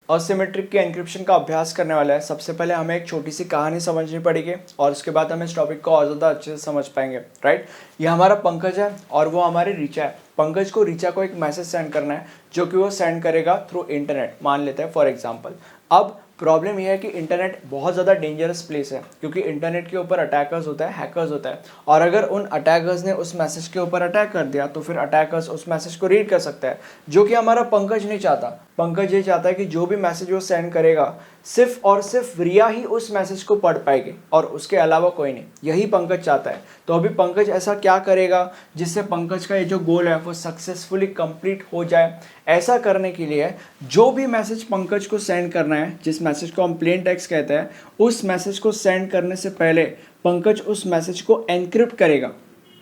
Asymmetric के encryption का अभ्यास करने वाला है। सबसे पहले हमें एक छोटी सी कहानी समझनी पड़ेगी और उसके बाद हम इस टॉपिक को और ज़्यादा अच्छे से समझ पाएंगे। राइट, ये हमारा पंकज है और वो हमारी ऋचा है। पंकज को ऋचा को एक मैसेज सेंड करना है जो कि वो सेंड करेगा थ्रू इंटरनेट, मान लेते हैं फॉर एग्जाम्पल। अब प्रॉब्लम यह है कि इंटरनेट बहुत ज़्यादा डेंजरस प्लेस है, क्योंकि इंटरनेट के ऊपर अटैकर्स होता है, हैकर्स होता है, और अगर उन अटैकर्स ने उस मैसेज के ऊपर अटैक कर दिया तो फिर अटैकर्स उस मैसेज को रीड कर सकता है, जो कि हमारा पंकज नहीं चाहता। पंकज ये चाहता है कि जो भी मैसेज वो सेंड करेगा सिर्फ और सिर्फ रिया ही उस मैसेज को पढ़ पाएगी और उसके अलावा कोई नहीं। यही पंकज चाहता है। तो अभी पंकज ऐसा क्या करेगा जिससे पंकज का ये जो गोल है वो सक्सेसफुली कंप्लीट हो जाए? ऐसा करने के लिए जो भी मैसेज पंकज को सेंड करना है, जिस मैसेज को हम प्लेन टेक्स्ट कहते हैं, उस मैसेज को सेंड करने से पहले पंकज उस मैसेज को एनक्रिप्ट करेगा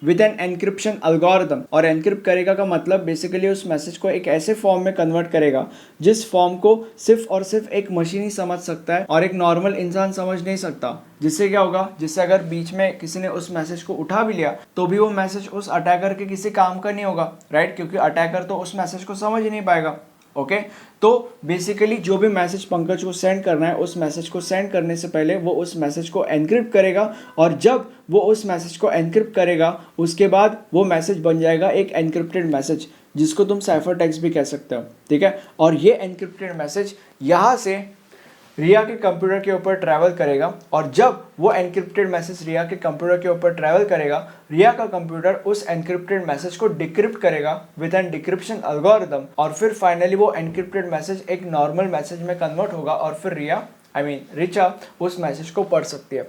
विद एन एनक्रिप्शन एल्गोरिथम। और एनक्रिप्ट करेगा का मतलब बेसिकली उस मैसेज को एक ऐसे फॉर्म में कन्वर्ट करेगा जिस फॉर्म को सिर्फ और सिर्फ एक मशीन ही समझ सकता है और एक नॉर्मल इंसान समझ नहीं सकता। जिससे क्या होगा, जिससे अगर बीच में किसी ने उस मैसेज को उठा भी लिया तो भी वो मैसेज उस अटैकर के किसी काम का नहीं होगा। राइट, क्योंकि अटैकर तो उस मैसेज को समझ ही नहीं पाएगा। ओके, तो बेसिकली जो भी मैसेज पंकज को सेंड करना है, उस मैसेज को सेंड करने से पहले वो उस मैसेज को एनक्रिप्ट करेगा, और जब वो उस मैसेज को एनक्रिप्ट करेगा उसके बाद वो मैसेज बन जाएगा एक एनक्रिप्टेड मैसेज, जिसको तुम साइफर टेक्स्ट भी कह सकते हो। ठीक है, और ये एनक्रिप्टेड मैसेज यहाँ से रिया के कंप्यूटर के ऊपर ट्रैवल करेगा, और जब वो एनक्रिप्टेड मैसेज रिया के कंप्यूटर के ऊपर ट्रैवल करेगा, रिया का कंप्यूटर उस एनक्रिप्टेड मैसेज को डिक्रिप्ट करेगा विद एन डिक्रिप्शन एल्गोरिथम, और फिर फाइनली वो एनक्रिप्टेड मैसेज एक नॉर्मल मैसेज में कन्वर्ट होगा और फिर रिया ऋचा उस मैसेज को पढ़ सकती है।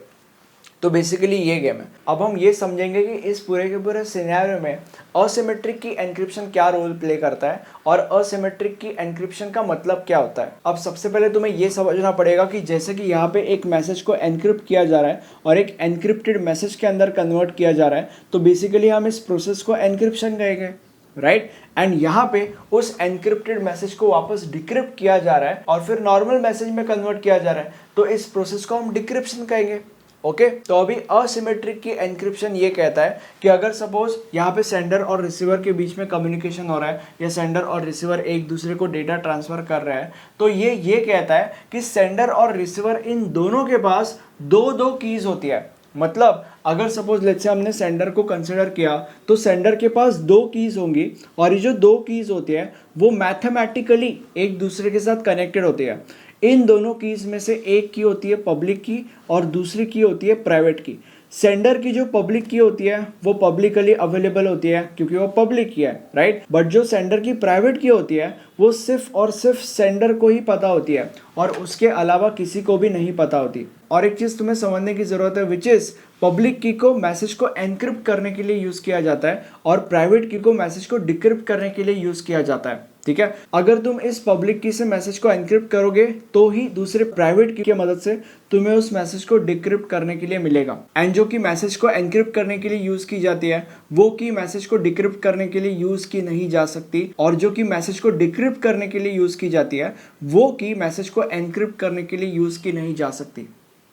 तो बेसिकली ये गेम है। अब हम ये समझेंगे कि इस पूरे के पूरे सिनेरियो में असिमेट्रिक की एन्क्रिप्शन क्या रोल प्ले करता है और असिमेट्रिक की एन्क्रिप्शन का मतलब क्या होता है। अब सबसे पहले तुम्हें ये समझना पड़ेगा कि जैसे कि यहाँ पे एक मैसेज को एनक्रिप्ट किया जा रहा है और एक एनक्रिप्टेड मैसेज के अंदर कन्वर्ट किया जा रहा है, तो बेसिकली हम इस प्रोसेस को एनक्रिप्शन कहेंगे। राइट, एंड यहाँ पे उस एनक्रिप्टेड मैसेज को वापस डिक्रिप्ट किया जा रहा है और फिर नॉर्मल मैसेज में कन्वर्ट किया जा रहा है, तो इस प्रोसेस को हम डिक्रिप्शन कहेंगे। ओके, तो अभी असिमेट्रिक की एनक्रिप्शन ये कहता है कि अगर सपोज यहाँ पे सेंडर और रिसीवर के बीच में कम्युनिकेशन हो रहा है, या सेंडर और रिसीवर एक दूसरे को डेटा ट्रांसफर कर रहा है, तो ये कहता है कि सेंडर और रिसीवर इन दोनों के पास दो कीज होती है। मतलब अगर सपोज लेट्स से हमने सेंडर को कंसिडर किया तो सेंडर के पास दो कीज होंगी, और ये जो दो कीज होती है वो मैथमेटिकली एक दूसरे के साथ कनेक्टेड होती है। इन दोनों कीज में से एक की होती है पब्लिक की और दूसरी की होती है प्राइवेट की। सेंडर की जो पब्लिक की होती है वो पब्लिकली अवेलेबल होती है क्योंकि वो पब्लिक की है, राइट। बट जो सेंडर की प्राइवेट की होती है वो सिर्फ और सिर्फ सेंडर को ही पता होती है और उसके अलावा किसी को भी नहीं पता होती। और एक चीज़ तुम्हें समझने की ज़रूरत है, विच इज़ पब्लिक की को मैसेज को एनक्रिप्ट करने के लिए यूज़ किया जाता है और प्राइवेट की को मैसेज को डिक्रिप्ट करने के लिए यूज़ किया जाता है। ठीक है, अगर तुम इस पब्लिक की से मैसेज को एनक्रिप्ट करोगे तो ही दूसरे प्राइवेट की मदद से तुम्हें उस मैसेज को डिक्रिप्ट करने के लिए मिलेगा। एंड जो कि मैसेज को एनक्रिप्ट करने के लिए यूज़ की जाती है वो की मैसेज को डिक्रिप्ट करने के लिए यूज़ की नहीं जा सकती, और जो कि मैसेज को डिक्रिप्ट करने के लिए यूज़ की जाती है वो की मैसेज को एनक्रिप्ट करने के लिए यूज़ की नहीं जा सकती।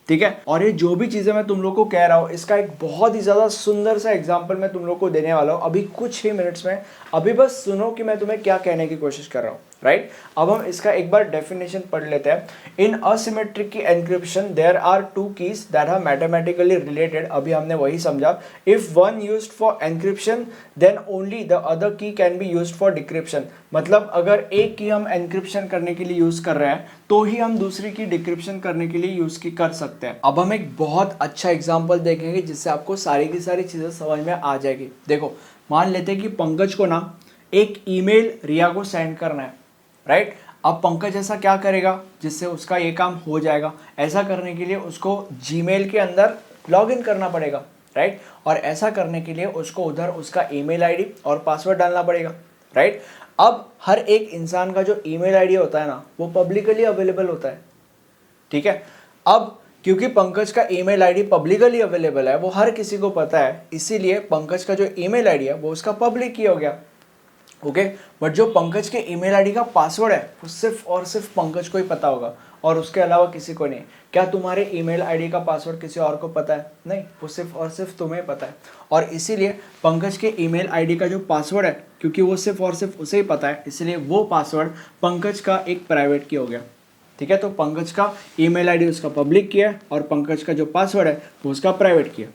ठीक है, और ये जो भी चीज़ें मैं तुम लोग को कह रहा हूँ इसका एक बहुत ही ज़्यादा सुंदर सा एग्जाम्पल मैं तुम लोग को देने वाला हूँ अभी कुछ ही मिनट्स में। अभी बस सुनो कि मैं तुम्हें क्या कहने की कोशिश कर रहा हूँ। राइट, अब हम इसका एक बार डेफिनेशन पढ़ लेते हैं। In asymmetric key encryption there are two keys that are mathematically related. अभी हमने वही समझा, if one used for encryption then only the other key can be used for decryption. मतलब अगर एक की हम एनक्रिप्शन करने के लिए यूज कर रहे हैं तो ही हम दूसरी की डिक्रिप्शन करने के लिए यूज की कर सकते हैं। अब हम एक बहुत अच्छा एग्जाम्पल देखेंगे जिससे आपको सारी की सारी चीजें समझ में आ जाएगी। देखो, मान लेते हैं कि पंकज को ना एक ईमेल रिया को सेंड करना है, राइट। अब पंकज ऐसा क्या करेगा जिससे उसका ये काम हो जाएगा? ऐसा करने के लिए उसको जीमेल के अंदर लॉगिन करना पड़ेगा, राइट। और ऐसा करने के लिए उसको उधर उसका ईमेल आईडी और पासवर्ड डालना पड़ेगा, राइट। अब हर एक इंसान का जो ईमेल आईडी होता है ना वो पब्लिकली अवेलेबल होता है। ठीक है, अब क्योंकि पंकज का ईमेल आईडी पब्लिकली अवेलेबल है, वो हर किसी को पता है, इसीलिए पंकज का जो ईमेल आईडी है वो उसका पब्लिक की हो गया। ओके, बट जो पंकज के ईमेल आईडी का पासवर्ड है वो सिर्फ और सिर्फ पंकज को ही पता होगा और उसके अलावा किसी को नहीं। क्या तुम्हारे ईमेल आईडी का पासवर्ड किसी और को पता है? नहीं, वो सिर्फ और सिर्फ तुम्हें पता है। और इसीलिए पंकज के ईमेल आईडी का जो पासवर्ड है, क्योंकि वो सिर्फ और सिर्फ उसे ही पता है, इसलिए वो पासवर्ड पंकज का एक प्राइवेट की हो गया। ठीक है। तो पंकज का ईमेल आईडी उसका पब्लिक किया और पंकज का जो पासवर्ड है वो उसका प्राइवेट किया।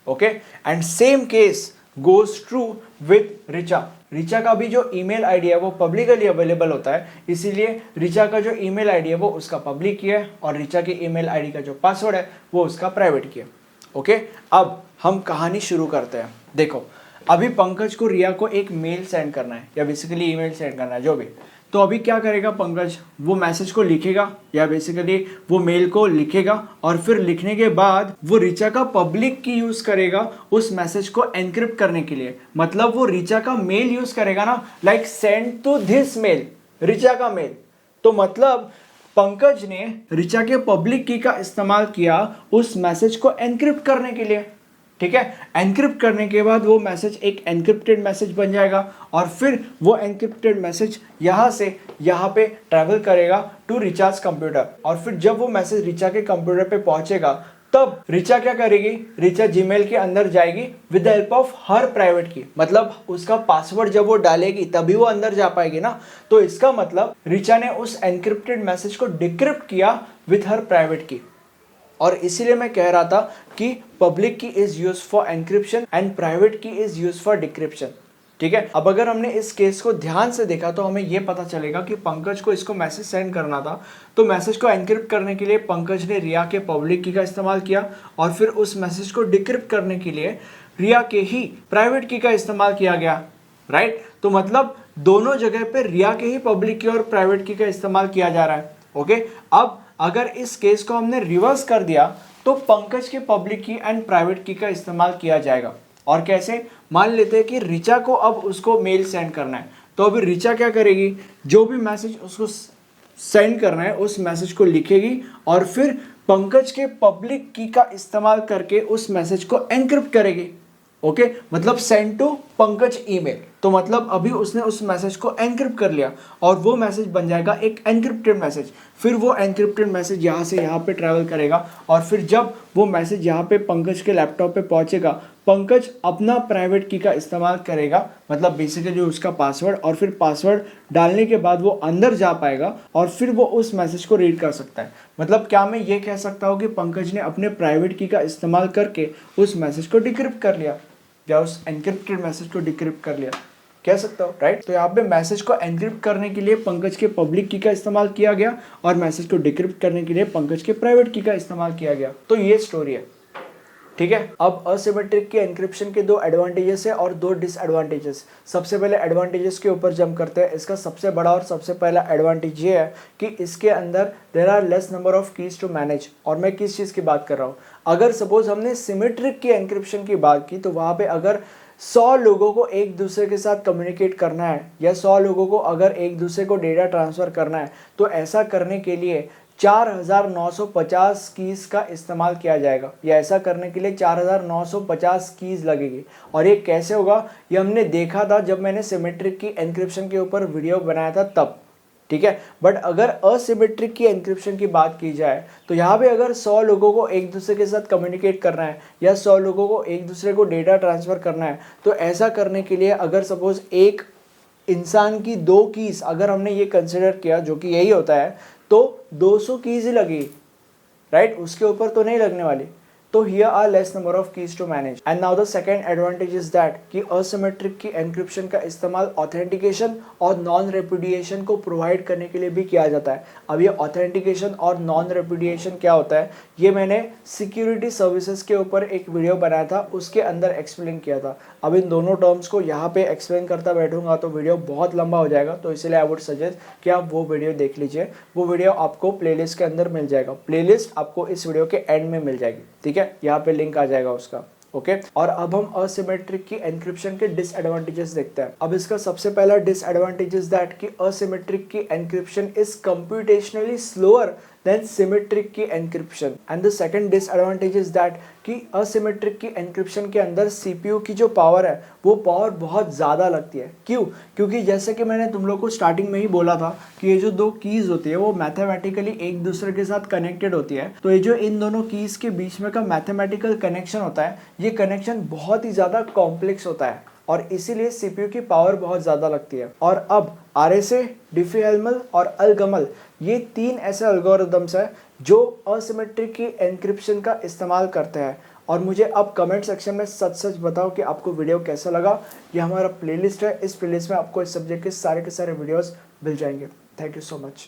Okay, and same case goes true with Richa. Richa का भी जो ईमेल आईडी है वो पब्लिकली अवेलेबल होता है, इसीलिए रिचा का जो ईमेल आईडी है वो उसका पब्लिक किया है और रिचा के ईमेल आईडी का जो पासवर्ड है वो उसका प्राइवेट किया। ओके, अब हम कहानी शुरू करते हैं। देखो, अभी पंकज को रिया को एक मेल सेंड करना है या बेसिकली ईमेल सेंड करना है, जो भी। तो अभी क्या करेगा पंकज, वो मैसेज को लिखेगा या बेसिकली वो मेल को लिखेगा और फिर लिखने के बाद वो रिचा का पब्लिक की यूज करेगा उस मैसेज को एनक्रिप्ट करने के लिए। मतलब वो रिचा का मेल यूज करेगा ना, like send to this mail, Richa का मेल। तो मतलब पंकज ने रिचा के पब्लिक की का इस्तेमाल किया उस मैसेज को एनक्रिप्ट करने के लिए। ठीक है, एनक्रिप्ट करने के बाद वो मैसेज एक एनक्रिप्टेड मैसेज बन जाएगा और फिर वो एनक्रिप्टेड मैसेज यहाँ से यहाँ पे ट्रैवल करेगा टू रिचा's कंप्यूटर। और फिर जब वो मैसेज रिचा के कंप्यूटर पे पहुंचेगा तब रिचा क्या करेगी, रिचा जीमेल के अंदर जाएगी with the help of her private की। मतलब उसका पासवर्ड जब वो डालेगी तभी वो अंदर जा पाएगी ना। तो इसका मतलब रिचा ने उस एनक्रिप्टेड मैसेज को डिक्रिप्ट किया विथ हर प्राइवेट की। और इसीलिए मैं कह रहा था कि पब्लिक की is use for encryption and private की इज यूज फॉर डिक्रिप्शन। ठीक है, अब अगर हमने इस केस को ध्यान से देखा तो हमें यह पता चलेगा कि पंकज को इसको मैसेज सेंड करना था, तो मैसेज को एनक्रिप्ट करने के लिए पंकज ने रिया के पब्लिक की का इस्तेमाल किया और फिर उस मैसेज को डिक्रिप्ट करने के लिए रिया के ही प्राइवेट की का इस्तेमाल किया गया। राइट, तो मतलब दोनों जगह पे रिया के ही पब्लिक की और प्राइवेट की का इस्तेमाल किया जा रहा है। ओके, अब अगर इस केस को हमने रिवर्स कर दिया तो पंकज के पब्लिक की एंड प्राइवेट की का इस्तेमाल किया जाएगा। और कैसे, मान लेते हैं कि रिचा को अब उसको मेल सेंड करना है, तो अभी रिचा क्या करेगी, जो भी मैसेज उसको सेंड करना है उस मैसेज को लिखेगी और फिर पंकज के पब्लिक की का इस्तेमाल करके उस मैसेज को एनक्रिप्ट करेगी। ओके, मतलब सेंड टू पंकज ईमेल। तो मतलब अभी उसने उस मैसेज को एनक्रिप्ट कर लिया और वो मैसेज बन जाएगा एक एनक्रिप्टेड मैसेज। फिर वो एनक्रिप्टेड मैसेज यहाँ से यहाँ पे ट्रैवल करेगा और फिर जब वो मैसेज यहाँ पे पंकज के लैपटॉप पे पहुँचेगा, पंकज अपना प्राइवेट की का इस्तेमाल करेगा, मतलब बेसिकली उसका पासवर्ड, और फिर पासवर्ड डालने के बाद वो अंदर जा पाएगा और फिर वो उस मैसेज को रीड कर सकता है। मतलब क्या मैं ये कह सकता हूँ कि पंकज ने अपने प्राइवेट की का इस्तेमाल करके उस मैसेज को डिक्रिप्ट कर लिया या उस एनक्रिप्टेड मैसेज को डिक्रिप्ट कर लिया, कह सकता हूँ। राइट, तो यहाँ पे मैसेज को एनक्रिप्ट करने के लिए पंकज के पब्लिक की का इस्तेमाल किया गया और मैसेज को डिक्रिप्ट करने के लिए पंकज के प्राइवेट की का इस्तेमाल किया गया। तो ये स्टोरी है। ठीक है, अब असिमेट्रिक की एनक्रिप्शन के दो एडवांटेजेस है और दो डिसएडवांटेजेस। सबसे पहले एडवांटेजेस के ऊपर जंप करते हैं। इसका सबसे बड़ा और सबसे पहला एडवांटेज ये है कि इसके अंदर there are less number of keys to manage. और मैं किस चीज़ की बात कर रहा हूँ, अगर सपोज हमने सिमेट्रिक की एनक्रिप्शन की बात की तो वहाँ पे अगर 100 लोगों को एक दूसरे के साथ कम्युनिकेट करना है या 100 लोगों को अगर एक दूसरे को डेटा ट्रांसफ़र करना है तो ऐसा करने के लिए 4950 कीज का इस्तेमाल किया जाएगा, या ऐसा करने के लिए 4950 कीज लगेगी। और ये कैसे होगा, ये हमने देखा था जब मैंने सिमेट्रिक की एनक्रिप्शन के ऊपर वीडियो बनाया था तब। ठीक है, बट अगर असिमेट्रिक की एनक्रिप्शन की बात की जाए तो यहाँ पे अगर 100 लोगों को एक दूसरे के साथ कम्युनिकेट करना है या 100 लोगों को एक दूसरे को डेटा ट्रांसफ़र करना है, तो ऐसा करने के लिए अगर सपोज एक इंसान की 2 कीज अगर हमने ये कंसिडर किया, जो कि यही होता है, तो 200 कीज ही लगेगी। राइट, उसके ऊपर तो नहीं लगने वाली। तो here are less number of keys to manage. And now the second advantage is that कि असिमेट्रिक की एनक्रिप्शन का इस्तेमाल ऑथेंटिकेशन और नॉन रेपुडिएशन को प्रोवाइड करने के लिए भी किया जाता है। अब ये ऑथेंटिकेशन और नॉन रेपुडिएशन क्या होता है, ये मैंने सिक्योरिटी सर्विसेज के ऊपर एक वीडियो बनाया था, उसके अंदर एक्सप्लेन किया था। अब इन दोनों टर्म्स को यहाँ पे एक्सप्लेन करता बैठूंगा तो वीडियो बहुत लंबा हो जाएगा, तो इसलिए आई वुड सजेस्ट कि आप वो वीडियो देख लीजिए। वो वीडियो आपको प्लेलिस्ट के अंदर मिल जाएगा, प्लेलिस्ट आपको इस वीडियो के एंड में मिल जाएगी। ठीक है, यहाँ पे लिंक आ जाएगा उसका। ओके, और अब हम असिमेट्रिक की एनक्रिप्शन के डिसएडवांटेजेस देखते हैं। अब इसका सबसे पहला डिसएडवांटेज इज दैट कि asymmetric key encryption is computationally slower than symmetric key encryption. And the second disadvantage is that कि असिमेट्रिक की एनक्रिप्शन के अंदर सीपीयू की जो पावर है वो पावर बहुत ज़्यादा लगती है। क्यों? क्योंकि जैसे कि मैंने तुम लोग को स्टार्टिंग में ही बोला था कि ये जो 2 कीज़ होती है वो मैथमेटिकली एक दूसरे के साथ कनेक्टेड होती है। तो ये जो इन दोनों कीज़ के बीच में का मैथमेटिकल कनेक्शन होता है, ये कनेक्शन बहुत ही ज़्यादा कॉम्प्लेक्स होता है और इसीलिए सीपीयू की पावर बहुत ज़्यादा लगती है। और अब आरएसए, डिफी-हेल्मल और अलगमल ये 3 ऐसे एल्गोरिदम्स हैं जो असिमेट्रिक की एन्क्रिप्शन का इस्तेमाल करते हैं। और मुझे अब कमेंट सेक्शन में सच सच बताओ कि आपको वीडियो कैसा लगा। ये हमारा प्लेलिस्ट है, इस प्लेलिस्ट में आपको इस सब्जेक्ट के सारे वीडियोस मिल जाएंगे। Thank you so much.